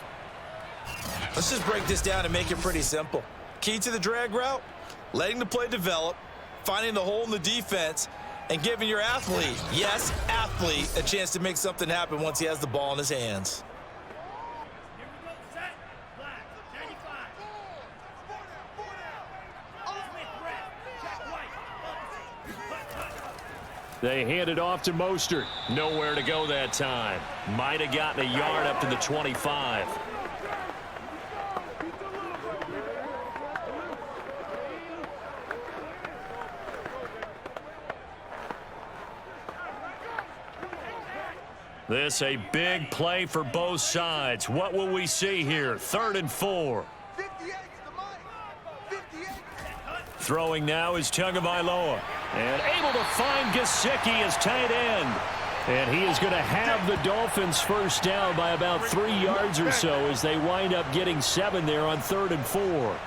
Let's just break this down and make it pretty simple. Key to the drag route, letting the play develop, finding the hole in the defense, and giving your athlete, yes, athlete, a chance to make something happen once he has the ball in his hands. They hand it off to Mostert. Nowhere to go that time. Might have gotten a yard up to the 25. This a big play for both sides. What will we see here? 3rd and 4. Throwing now is Tagovailoa. And able to find Gesicki as tight end. And he is going to have the Dolphins first down by about 3 yards or so as they wind up getting 7 there on 3rd and 4.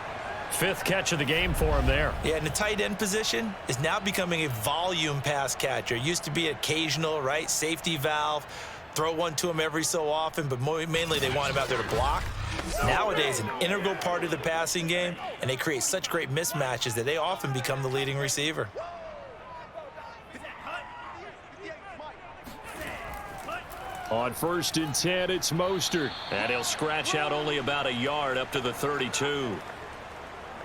5th catch of the game for him there. Yeah, and the tight end position is now becoming a volume pass catcher. Used to be occasional, right? Safety valve. Throw one to him every so often, but mainly they want him out there to block. Nowadays, an integral part of the passing game, and they create such great mismatches that they often become the leading receiver. On 1st and 10, it's Mostert. And he'll scratch out only about a yard up to the 32.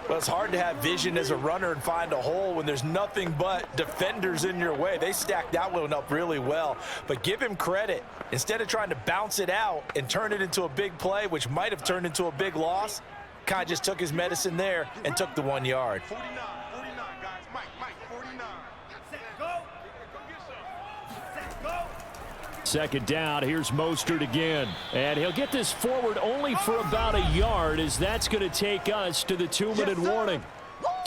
Well, it's hard to have vision as a runner and find a hole when there's nothing but defenders in your way. They stacked that one up really well. But give him credit. Instead of trying to bounce it out and turn it into a big play, which might have turned into a big loss, kind of just took his medicine there and took the 1 yard. 49, guys. Mike, 49. Second down, here's Mostert again. And he'll get this forward only for about a yard as that's going to take us to the 2-minute warning.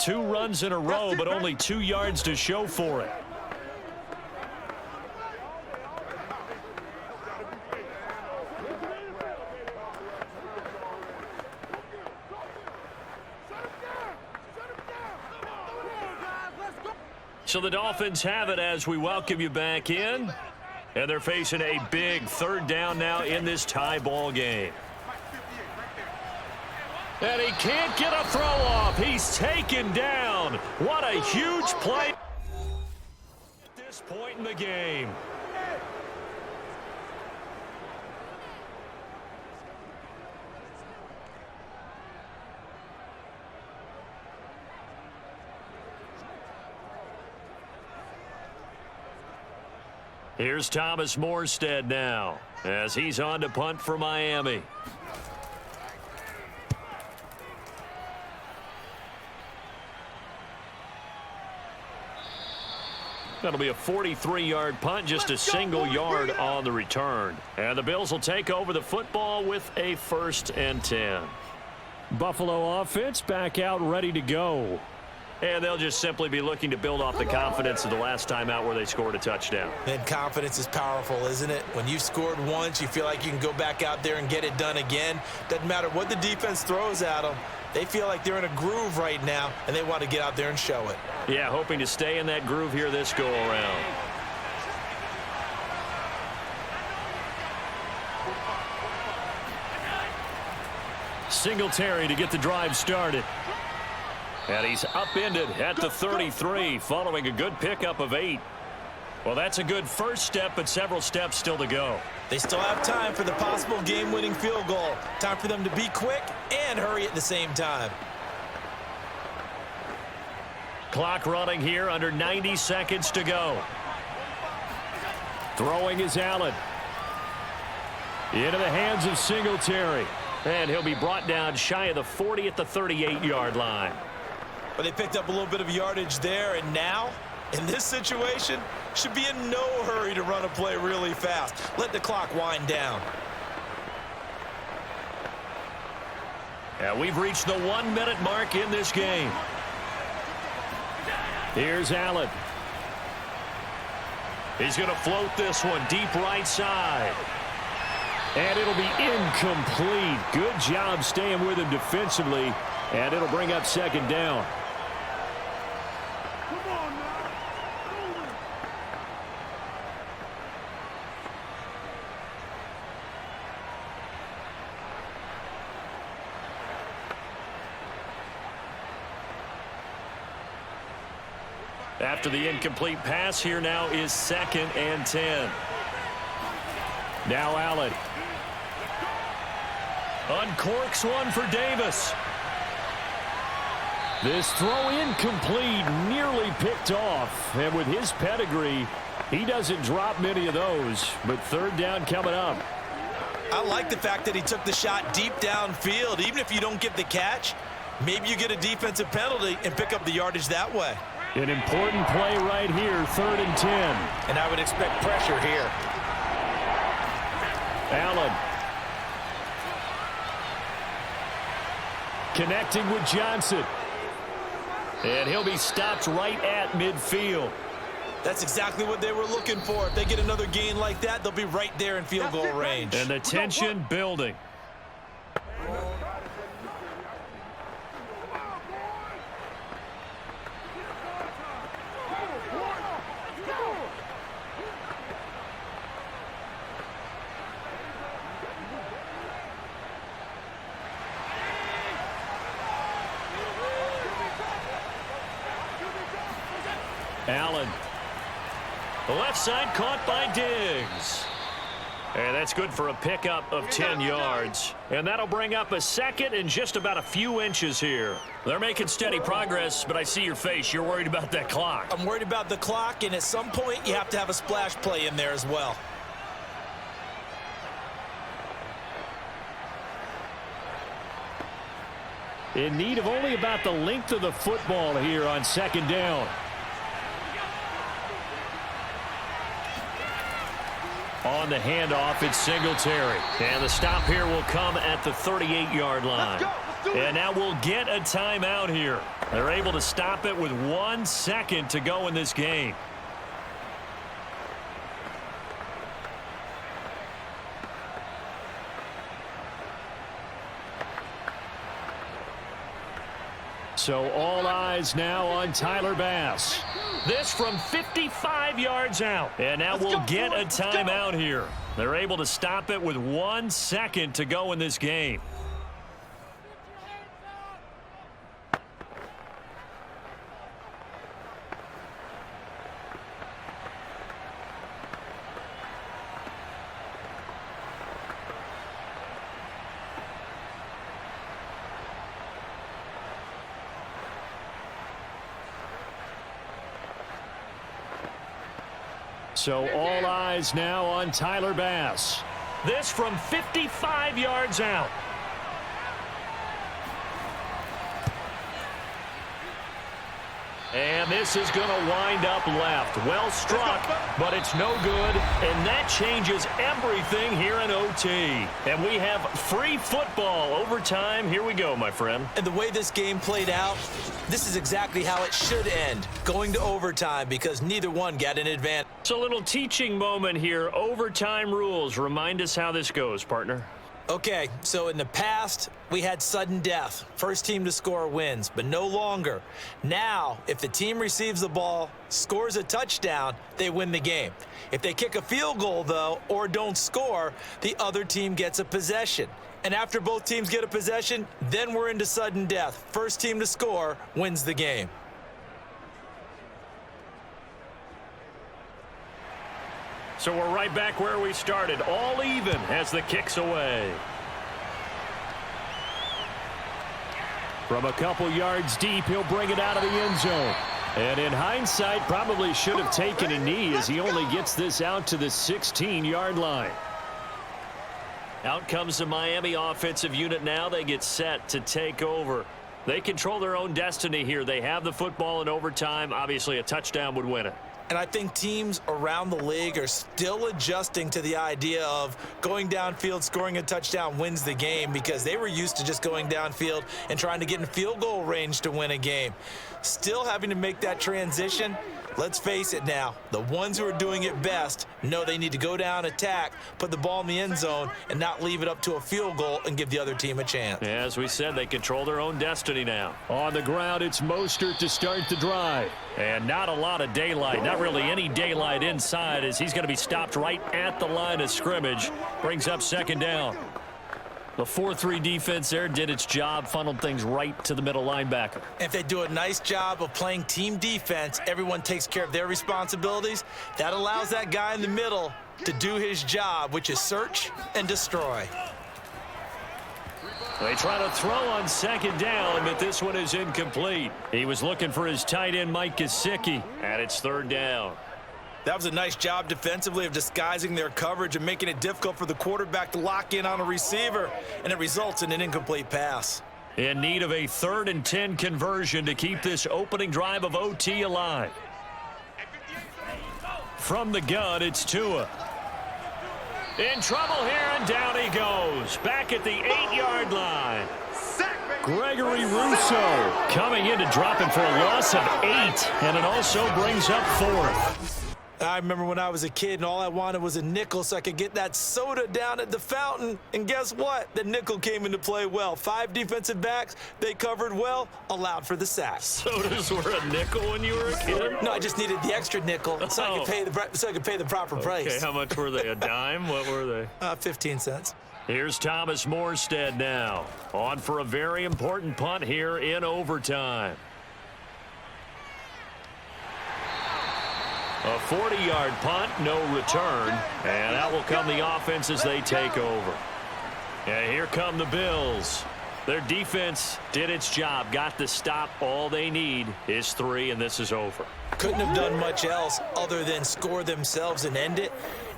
2 runs in a row, but only 2 yards to show for it. So the Dolphins have it as we welcome you back in. And they're facing a big 3rd down now in this tie ball game. And he can't get a throw off. He's taken down. What a huge play at this point in the game. Here's Thomas Morstead now as he's on to punt for Miami. That'll be a 43-yard punt, just a single yard on the return. And the Bills will take over the football with a 1st and 10. Buffalo offense back out ready to go. And they'll just simply be looking to build off the confidence of the last time out where they scored a touchdown. And confidence is powerful, isn't it? When you've scored once, you feel like you can go back out there and get it done again. Doesn't matter what the defense throws at them. They feel like they're in a groove right now, and they want to get out there and show it. Yeah, hoping to stay in that groove here this go-around. Singletary to get the drive started. And he's upended at the 33 following a good pickup of 8. Well, that's a good first step, but several steps still to go. They still have time for the possible game-winning field goal. Time for them to be quick and hurry at the same time. Clock running here, under 90 seconds to go. Throwing is Allen. Into the hands of Singletary. And he'll be brought down shy of the 40 at the 38-yard line. But they picked up a little bit of yardage there, and now, in this situation, should be in no hurry to run a play really fast. Let the clock wind down. And we've reached the 1-minute mark in this game. Here's Allen. He's going to float this one deep right side. And it'll be incomplete. Good job staying with him defensively. And it'll bring up second down. Come on now. Do it. After the incomplete pass, here now is 2nd and 10. Now Allen. Uncorks one for Davis. This throw incomplete, nearly picked off. And with his pedigree, he doesn't drop many of those. But third down coming up. I like the fact that he took the shot deep downfield. Even if you don't get the catch, maybe you get a defensive penalty and pick up the yardage that way. An important play right here, 3rd and 10. And I would expect pressure here. Allen. Connecting with Johnson. And he'll be stopped right at midfield. That's exactly what they were looking for. If they get another gain like that, they'll be right there in field goal range. And the tension building. Allen. The left side caught by Diggs. And that's good for a pickup of 10 yards. And that'll bring up a 2nd and just about a few inches here. They're making steady progress, but I see your face. You're worried about that clock. I'm worried about the clock, and at some point you have to have a splash play in there as well. In need of only about the length of the football here on 2nd down. On the handoff, it's Singletary. And the stop here will come at the 38-yard line. And now we'll get a timeout here. They're able to stop it with 1 second to go in this game. So all eyes now on Tyler Bass. This from 55 yards out. And now we'll get a timeout here. They're able to stop it with 1 second to go in this game. So all eyes now on Tyler Bass. This from 55 yards out. And this is going to wind up left. Well struck, but it's no good. And that changes everything here in OT. And we have free football overtime. Here we go, my friend. And the way this game played out, this is exactly how it should end, going to overtime, because neither one got an advantage. It's a little teaching moment here. Overtime rules. Remind us how this goes, partner. Okay, so in the past, we had sudden death. First team to score wins, but no longer. Now, if the team receives the ball, scores a touchdown, they win the game. If they kick a field goal, though, or don't score, the other team gets a possession. And after both teams get a possession, then we're into sudden death. First team to score wins the game. So we're right back where we started, all even as the kick's away. From a couple yards deep, he'll bring it out of the end zone. And in hindsight, probably should have taken a knee as he only gets this out to the 16-yard line. Out comes the Miami offensive unit now. They get set to take over. They control their own destiny here. They have the football in overtime. Obviously, a touchdown would win it. And I think teams around the league are still adjusting to the idea of going downfield, scoring a touchdown wins the game, because they were used to just going downfield and trying to get in field goal range to win a game. Still having to make that transition. Let's face it now, the ones who are doing it best know they need to go down, attack, put the ball in the end zone, and not leave it up to a field goal and give the other team a chance. As we said, they control their own destiny now. On the ground, it's Mostert to start the drive. And not a lot of daylight, not really any daylight inside, as he's going to be stopped right at the line of scrimmage. Brings up second down. The 4-3 defense there did its job, funneled things right to the middle linebacker. If they do a nice job of playing team defense, everyone takes care of their responsibilities. That allows that guy in the middle to do his job, which is search and destroy. They try to throw on second down, but this one is incomplete. He was looking for his tight end, Mike Gesicki, and it's third down. That was a nice job defensively of disguising their coverage and making it difficult for the quarterback to lock in on a receiver, and it results in an incomplete pass. In need of a 3rd and 10 conversion to keep this opening drive of OT alive. From the gun, it's Tua. In trouble here, and down he goes. Back at the 8-yard line. Gregory Rousseau Coming in to drop him for a loss of 8, and it also brings up 4th. I remember when I was a kid and all I wanted was a nickel so I could get that soda down at the fountain. And guess what? The nickel came into play well. 5 defensive backs, they covered well, allowed for the sack. Sodas were a nickel when you were a kid? No, I just needed the extra nickel so I could pay the proper price. Okay, how much were they? A dime? What were they? 15 cents. Here's Thomas Morstead now. On for a very important punt here in overtime. A 40-yard punt, no return, and out will come the offense as they take over. And here come the Bills. Their defense did its job, got the stop. All they need is 3, and this is over. Couldn't have done much else other than score themselves and end it,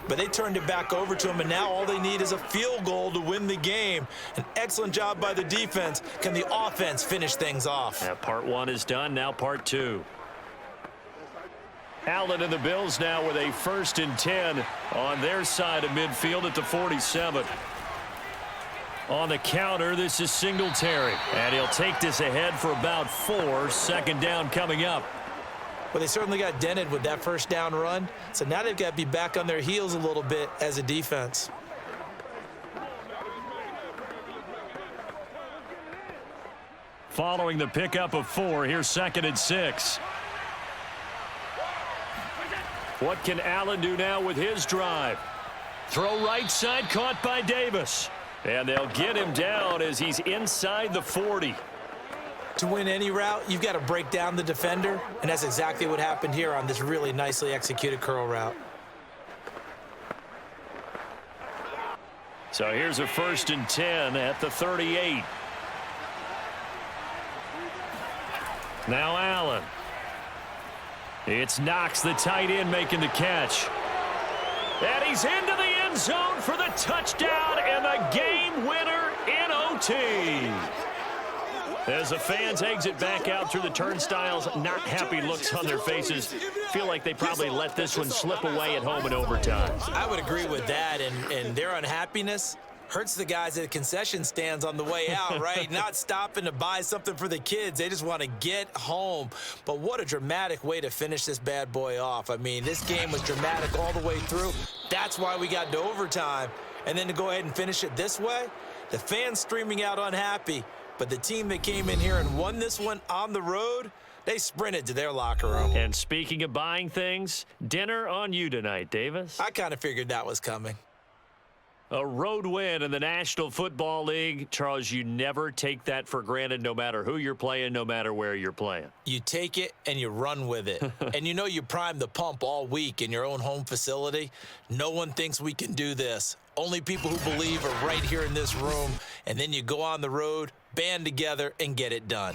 but they turned it back over to them, and now all they need is a field goal to win the game. An excellent job by the defense. Can the offense finish things off? Yeah, part 1 is done, now part 2. Allen and the Bills now with a 1st and 10 on their side of midfield at the 47. On the counter, this is Singletary, and he'll take this ahead for about 4. Second down coming up. Well, they certainly got dented with that first down run, so now they've got to be back on their heels a little bit as a defense. Following the pickup of 4, here's 2nd and 6. What can Allen do now with his drive? Throw right side, caught by Davis. And they'll get him down as he's inside the 40. To win any route, you've got to break down the defender, and that's exactly what happened here on this really nicely executed curl route. So here's a 1st and 10 at the 38. Now Allen. It's Knox, the tight end, making the catch. And he's into the end zone for the touchdown and the game winner in OT. As the fans exit back out through the turnstiles, not happy looks on their faces. Feel like they probably let this one slip away at home in overtime. I would agree with that, and their unhappiness hurts the guys at the concession stands on the way out, right? Not stopping to buy something for the kids. They just want to get home. But what a dramatic way to finish this bad boy off. I mean, this game was dramatic all the way through. That's why we got to overtime. And then to go ahead and finish it this way, the fans streaming out unhappy. But the team that came in here and won this one on the road, they sprinted to their locker room. And speaking of buying things, dinner on you tonight, Davis. I kind of figured that was coming. A road win in the National Football League. Charles, you never take that for granted, no matter who you're playing, no matter where you're playing. You take it and you run with it. And you know you primed the pump all week in your own home facility. No one thinks we can do this. Only people who believe are right here in this room. And then you go on the road, band together, and get it done.